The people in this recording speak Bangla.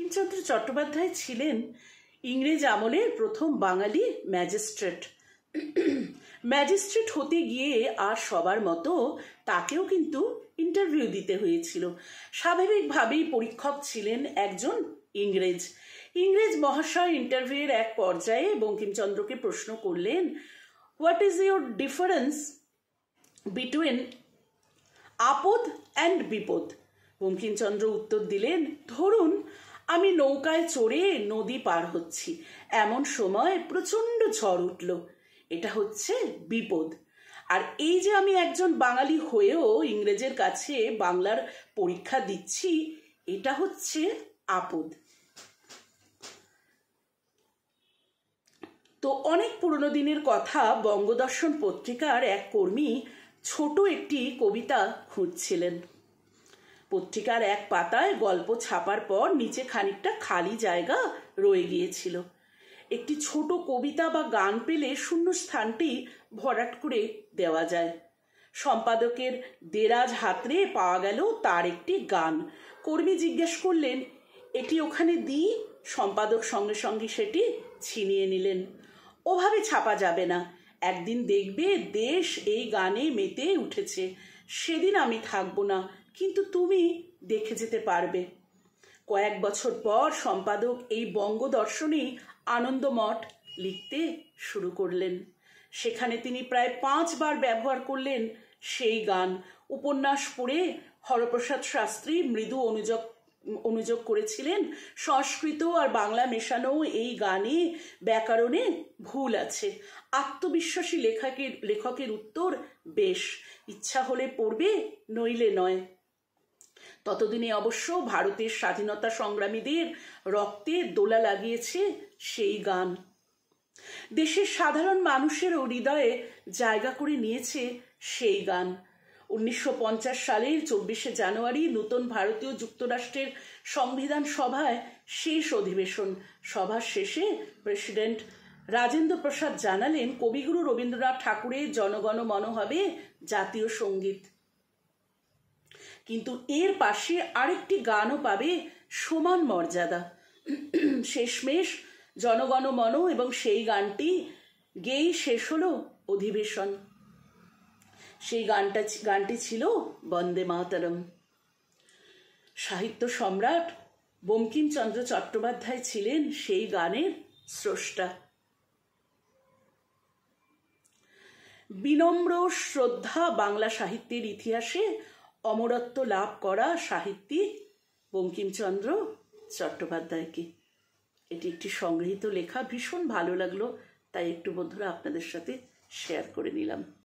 বঙ্কিমচন্দ্র চট্টোপাধ্যায় ছিলেন ইংরেজ আমলের প্রথম বাঙালি ম্যাজিস্ট্রেট। ম্যাজিস্ট্রেট হতে গিয়ে আর সবার মতো তাকেও কিন্তু ইন্টারভিউ দিতে হয়েছিল। স্বাভাবিকভাবেই পরীক্ষক ছিলেন একজন ইংরেজ। ইংরেজ মহাশয় ইন্টারভিউয়ের এক পর্যায়ে বঙ্কিমচন্দ্রকে প্রশ্ন করলেন, what is your difference between আপদ অ্যান্ড বিপদ? বঙ্কিমচন্দ্র উত্তর দিলেন, ধরুন আমি নৌকায় চড়ে নদী পার হচ্ছি, এমন সময় প্রচণ্ড ঝড় উঠল, এটা হচ্ছে বিপদ। আর এই যে আমি একজন বাঙালি হয়েও ইংরেজের কাছে বাংলার পরীক্ষা দিচ্ছি, এটা হচ্ছে আপদ। তো অনেক পুরনো দিনের কথা, বঙ্গদর্শন পত্রিকার এক কর্মী ছোট একটি কবিতা খুঁজছিলেন। পত্রিকার এক পাতায় গল্প ছাপার পর নিচে খানিকটা খালি জায়গা রয়ে গিয়েছিল। একটি ছোট কবিতা বা গান পেলে শূন্য স্থানটি ভরাট করে দেওয়া যায়। সম্পাদকের দেরাজ হাতড়ে পাওয়া গেল তার একটি গান। কর্মী জিজ্ঞেস করলেন, এটি ওখানে দিই? সম্পাদক সঙ্গে সঙ্গে সেটি ছিনিয়ে নিলেন। ওভাবে ছাপা যাবে না, একদিন দেখবে দেশ এই গানে মেতে উঠেছে, সেদিন আমি থাকবো না, কিন্তু তুমি দেখে যেতে পারবে। কয়েক বছর পর সম্পাদক এই বঙ্গদর্শনেই আনন্দমঠ লিখতে শুরু করলেন। সেখানে তিনি প্রায় 5 বার ব্যবহার করলেন সেই গান। উপন্যাস পড়ে হরপ্রসাদ শাস্ত্রী মৃদু অনুযোগ করেছিলেন, সংস্কৃত আর বাংলা মেশানো এই গানে ব্যাকরণে ভুল আছে। আত্মবিশ্বাসী লেখকের উত্তর, বেশ, ইচ্ছা হলে পড়বে, নইলে নয়। ততদিনে অবশ্য ভারতের স্বাধীনতা সংগ্রামীদের রক্তে দোলা লাগিয়েছে সেই গান। দেশের সাধারণ মানুষেরও হৃদয়ে জায়গা করে নিয়েছে সেই গান। 1950 সালের 24শে জানুয়ারি নতুন ভারতীয় যুক্তরাষ্ট্রের সংবিধান সভায় শেষ অধিবেশন। সভার শেষে প্রেসিডেন্ট রাজেন্দ্র প্রসাদ জানালেন, কবিগুরু রবীন্দ্রনাথ ঠাকুরের জনগণ মন হবে জাতীয় সঙ্গীত, কিন্তু এর পাশে আরেকটি গানও পাবে সমান মর্যাদা। শেষমেশ জনগণ মন এবং সেই গানটি গেয়েই শেষ হলো অধিবেশন। সেই গানটি ছিল বন্দে মাতরম। সাহিত্য সম্রাট বঙ্কিমচন্দ্র চট্টোপাধ্যায় ছিলেন সেই গানের স্রষ্টা। বিনম্র শ্রদ্ধা বাংলা সাহিত্যের ইতিহাসে অমরত্ব লাভ করা সাহিত্যিক বঙ্কিমচন্দ্র চট্টোপাধ্যায়কে। এটি একটি সংগৃহীত লেখা, ভীষণ ভালো লাগলো, তাই একটু বন্ধুরা আপনাদের সাথে শেয়ার করে নিলাম।